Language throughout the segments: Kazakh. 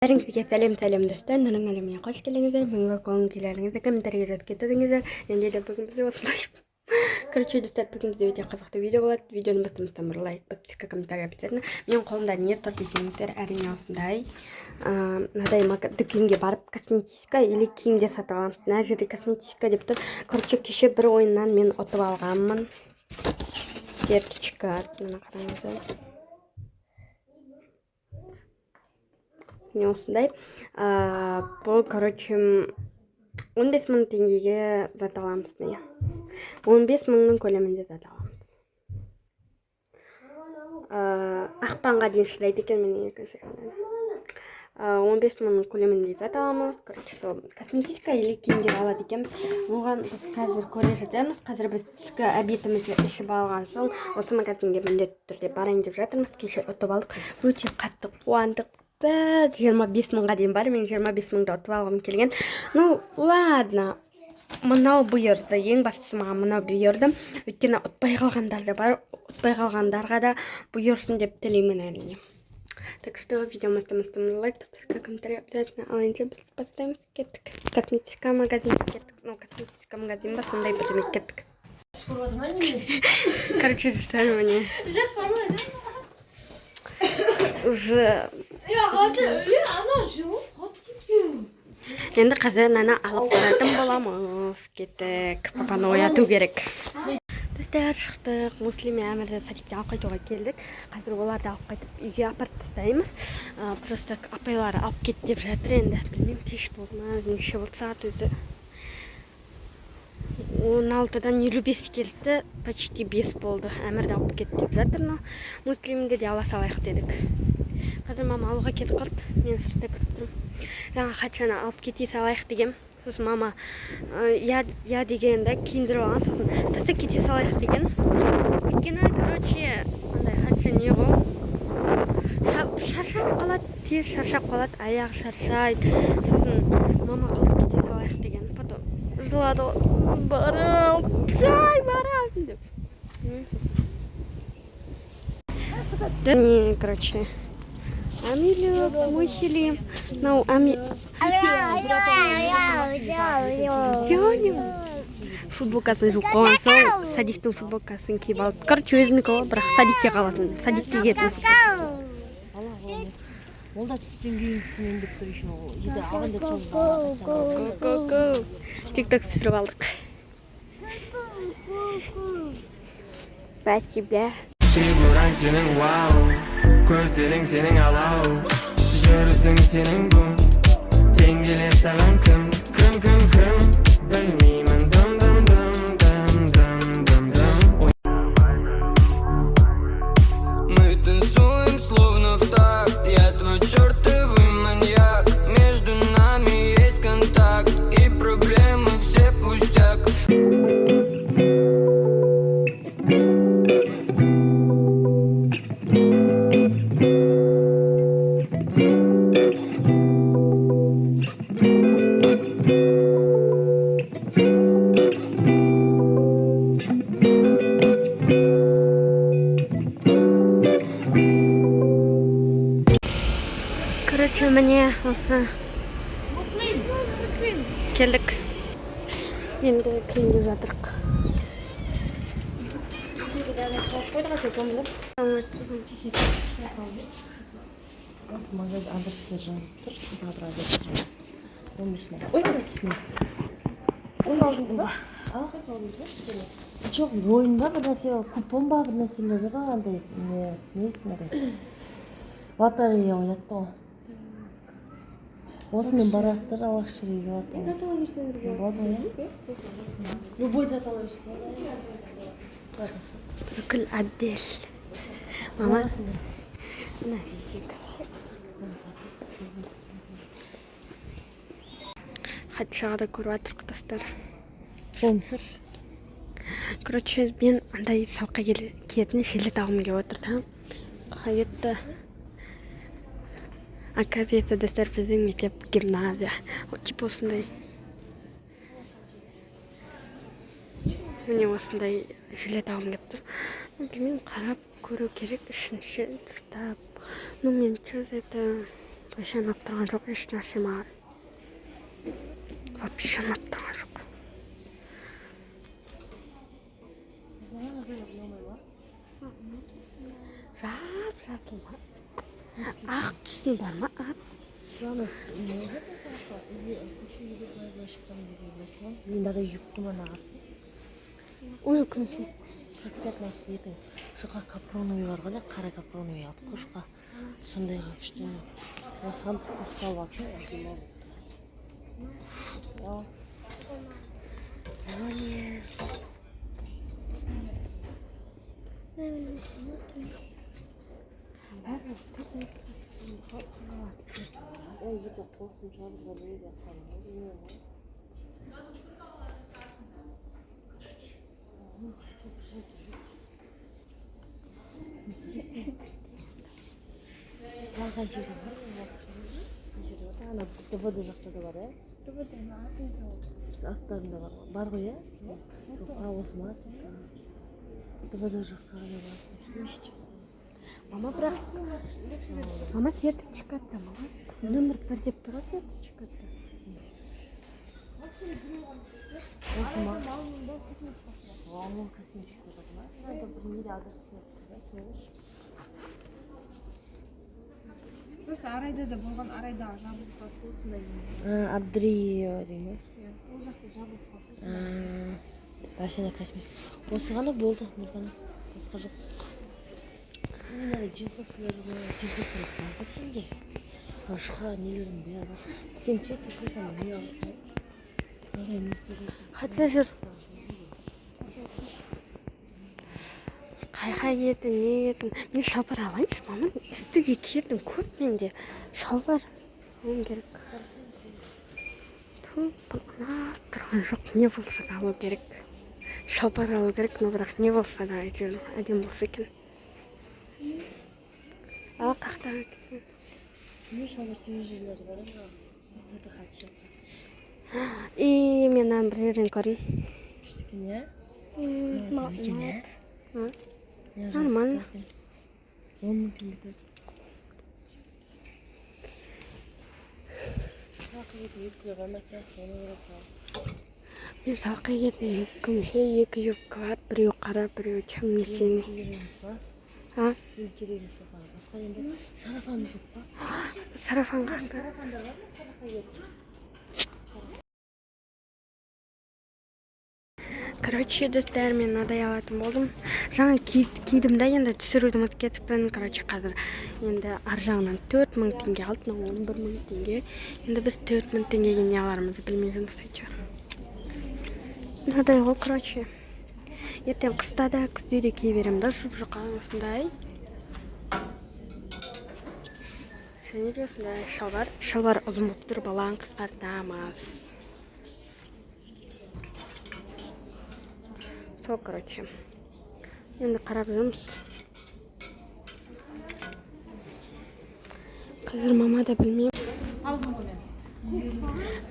Бәріңізге сәлем достар, менің әлеміне қош келдіңіздер. Бүгінгі көңіл-күйлеріңізді комментарийге жазып кетіңіздер. Енді де бүгін бізде осындай. Короче, достар, бүгін бізде өте қызықты видео болады. Видеоны бастамастан бір лайк, подписка, комментарий обязательно. Менің қолымда не тұр десеңіздер, әрине осындай. Мынадай дүкенге барып косметика или киімдер сатып аламын. Мына жерде косметика деп тұр. Короче, кеше бір ойыннан мен ұтып алғанмын. Сертификат, мына қараңыздар. Не осындай. Бұл, короче, 15 мың теңгеге зат аламыз. 15 мыңның көлемінде зат аламыз. Ақпанға дейін шыдайды екен менің екінші. 15 мыңның көлемінде зат аламыз. Короче, сол косметика или киімдер алады екенбіз. Оған біз қазір көре жатырмыз. Қазір біз түскі обедімізді ішіп алған соң осы магазинге міндетті түрде барайын деп жатырмыз. Кеше ұтып алдық. Өте қатты қуандық. 25 мыңға дейін бар, мен 25 мыңды ұтып алғым келген. Ну, ладно, мынау бұйырды, ең бастысы маған мынау бұйырды. Өйткені ұтпай қалғандар да бар, ұтпай қалғандарға да бұйырсын деп тілеймін әрине. Так что видеомызды лайк, подписка, комментарий обязательно. Ал енді біз бастаймыз, кеттік. Косметика магазин кеттік. Ну, косметика магазин ба, сондай бір жерге кеттік. Короче, застарывание. Уже енді қазір наны алып баратын боламыз. Кеттік, папаны ояту керек. Біздер шықтық, Муслим әмірді садикте алып қайтуға келдік. Қазір оларды алып қайтып үйге апарып тастаймыз. Просто апайлары алып кет деп жатыр. Енді білмеймін, кеш болды ма, неше болды сағат өзі. 16-дан 55 келді, почти 5 болды. Әмірді алып кет деп жатыр. Муслимді де ала салайық дедік. Қазір мама алуға кетіп қалды, мен сыртта күтіп тұрмын. Жаңа хатшаны алып кете салайық деген. Сосын мама я дегенде киіндіріп алған, сосын тастап кете салайық деген. Өйткені, короче, хатша не ғой? Шаршап қалады, тез шаршап қалады, аяғы шаршайды. Сосын мама қалып кете салайық деген. Потом жылады, барам деп. Не, короче. Амилю, Муслим. Ну, футболкасын жуып қойған соң, садиктің футболкасын киіп алып. Короче, өзінікі ғой, бірақ садикке қалатын. Садикке кететін. Ол да түстен кейін түсінен деп тұр еще. Еді алғанда Го-го-го. Тик-ток түсіріп алдық. Спасибо. Фигураң сенің вау, көздерің сенің алау, жүрісің сенің бұм, теңгелер саған кім, білмеймін, дым. Мы танцуем словно в такт, я твой чертовый маньяк, между нами есть контакт, и проблемы все пустяк. Короче, міне осы келдік. Енді киіндеп жатырық. осы магазин адрестер жазып тұр, тағы бір 15 мың. Ой, қайтысың? Оны алдыңыз ба? Қайтып алдыңыз ба? Жоқ, ойын ба, бір нәрсе, купон ба, бір нәрселер ба, андай, не еді, лотерея ойнатты ғой. Осымен барасыздар, алақшы рейді лотерея. Зат ала берсеңіз болады. Любой зат ала берсеңіз. Бүкіл отдел. Мама. Хатшаға да көріп атырық достар. Болмысыр. Короче, мен андай сабаққа киетін жилет алғым келіп отыр. Қайетті. Оказывается, достар, біздің мектеп гимназия. Типа осындай. Міне осындай жилет алғым келіп тұр. Білмеймін, қарап көру керек, үшінші ұстап. Ну, мен что это Вообще ұнап тұрған жоқ еш нәрсе маған. Вообще ұнап тұрған жоқ. Жап-жап ма? Ақ түсін бар ма? Мындай юбкама нағасы. Өзі күнсін. Сәттәтін ертең. Жұқа капроновый бар ғой, қара капроновый алып қой жұқа. Сондайға күшті. Саған қысқал басын. Қалған жерде бар. Ана ДВД жақта да бар, ә? ДВД-ні Аттарында бар. Бар ғой, ә? Осы ма? ДВД жақта ғана бар. Мама бірақ... Мама сертификатта, мама. Нөмір 1 деп тұр ғой сертификатта. Осы ма? Ол косметика сатады ма? Надо бір неде адресі тұрды. Осы арайда да болған, арайдағы жабылып қалды осындай. Абдрио дейміз. Ол жақта жабылып қалды. Машина косметика. Осы ғана болды, Нұрғана. Басқа жоқ. Мынада джинсовкалар бар сенде. Жұқа нелердің бәрі бар. Сен чек көрсем не аласың? Қатса жүр. Қай етін, не етін. Мен шалбар алайыншы, маман. Үстіге киетін көп менде. Шалбар алуым керек. Тұрған жоқ, не болса да алу керек. Шалбар алу керек, но бірақ не болса да әдем болса екен. Ал қақтаға кеткен. Не шалбар сүйе жерлері бар, сақтарды қатшы. И менен бір жерден көрін. Кішікен, е? Қысқа екен, е? Нормально. 10 мың теңге тұрды. Сақы етін юбкаға қоймайтын, соны орасан. Мен сақы етін юбкамше 2 юбка бар. Біреу қара, біреу темнесен. Керегіңіз ба? А? Керегіңіз ба? Басқа енді сарафаны жоқ па? Сарафан қақта. Сарафандар бар ма? Сарафан етін. Короче, достар, мен мынадай алатын болдым. Жаңа кидім да, енді түсіруді ұмытып кетіппін. Короче, қазір енді ар жағынан 4 мың теңге алды, 11 мың теңге. Енді біз 4 мың теңгеге не аларымызды білмей жүрміз әйтеуір. Мынадай ғой, короче. Ертең қыста да, күзде де кие беремін да, жұқа осындай. Және де осындай шалбар ұзын болып тұр, балаң қысқартамыз. Сол, короче. Енді қарап жүрміз. Қазір мама да білмеймін.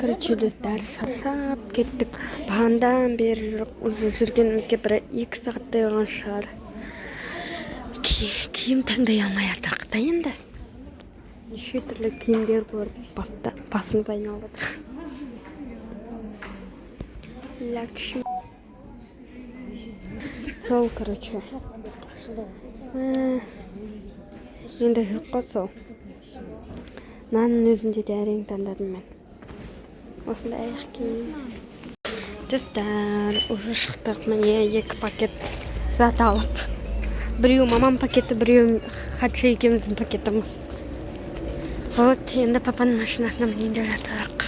Короче, достар, шаршап кеттік. Бағандан бері жүргенімізге бір 2 сағаттай болған шығар. Киім таңдай алмай жатырмық та енді. Неше түрлі киімдер көріп басымыз айналып жатыр. Ләкшім. Сол, короче. Енді жоқ қой сол. Нанның өзінде де әрең таңдадым мен. Осындай аяқ киім. Достар, уже шықтық. Міне 2 пакет зат алып. Біреу мамам пакеті, біреу хатшы екеуміздің пакетіміз. Вот, енді папаның машинасына мінейін деп жатырмық.